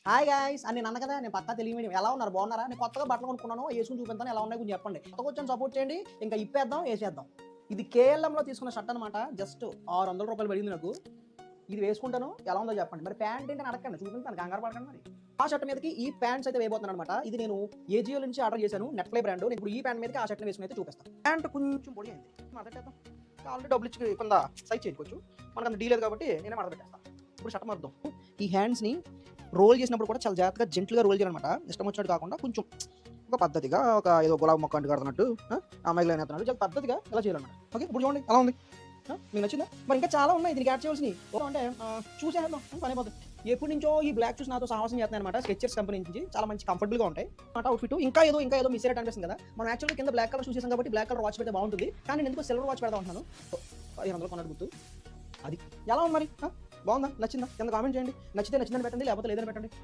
Hi guys అని నేను అన్న కదా, నేను పక్కా తెలుగు మీడియం. ఎలా ఉన్నారు, బాగున్నారా? నేను కొత్తగా బట్టలు కొనుక్కున్నాను, వేసుకుని చూపిస్తాను ఎలా ఉన్నాయి కొంచెం చెప్పండి. కొత్తగా వచ్చాను, సపోర్ట్ చేయండి. ఇంకా ఇప్పేద్దాం, వేసేద్దాం. ఇది కేఎల్ఎంలో తీసుకున్న షర్ట్ అనమాట. జస్ట్ ₹600 పడింది నాకు. ఇది వేసుకుంటాను, ఎలా ఉందో చెప్పండి. మరి ప్యాంట్ ఏంటని అడగండి, చూపిస్తాను, కంగారు పడకండి. మరి ఆ షర్ట్ మీదకి ఈ ప్యాంట్స్ అయితే వేయబోతున్నాను అనమాట. ఇది నేను ఏజియో నుంచి ఆర్డర్ చేశాను, నెట్ఫ్లై బ్రాండ్. ఇప్పుడు ఈ ప్యాంట్ మీదకి ఆ షర్ట్ని వేసుకుని అయితే చూపిస్తాను. ప్యాంట్ కొంచెం పొడి అయింది, మడతేద్దాం. ఆల్రెడీ డబ్బులు ఇచ్చి కొంత సైజ్ చేసుకోవచ్చు, మనకు అంత డీ లేదు కాబట్టి నేనే మడత పెట్టేస్తాను. ఇప్పుడు షర్ట్ మారుద్దాం. ఈ హ్యాండ్స్ని రోల్ చేసినప్పుడు కూడా చాలా జాగ్రత్తగా జెంట్లుగా రోల్ చేయాలన్నమాట. ఇష్టం వచ్చినట్టు కాకుండా కొంచెం ఒక పద్ధతిగా, ఒక ఏదో గులాబీ మొక్క అంటు కడుతున్నట్టు, అమ్మాయిలు అనేస్తున్నట్టు చాలా పద్ధతిగా ఎలా చేయాలన్నమాట. ఓకే, ఇప్పుడు చూడండి ఎలా ఉంది. మీకు నచ్చిందా? మరి ఇంకా చాలా ఉన్నాయి దీనికి యాడ్ చేయాల్సినవి. అంటే చూసేద్దాం, పని అయిపోతుంది. ఎప్పటి నుంచో ఈ బ్లాక్ షూస్ నాతో సాహసం చేస్తున్నాయి అనమాట. స్కెచర్స్ కంపెనీ నుంచి చాలా మంచి కంఫర్టబుల్గా ఉంటాయి అన్నమాట. అవుట్ఫిట్ ఇంకా ఏదో మిస్ అయ్యేట్ అనిపిస్తుంది కదా. మనం యాక్చువల్గా కింద బ్లాక్ కలర్ షూస్ చేసాం కాబట్టి బ్లాక్ కలర్ వాచ్ పెడితే బాగుంటుంది. కానీ నేను ఎందుకో సిల్వర్ వాచ్ పెడతా ఉంటున్నాను. 1500 కొన్నట్టు గుర్తు. అది ఎలా ఉంది మరి? బాగుందా, నచ్చిందా? కింద కామెంట్ చేయండి. నచ్చితే నచ్చిందని పెట్టండి, లేకపోతే లేదని పెట్టండి.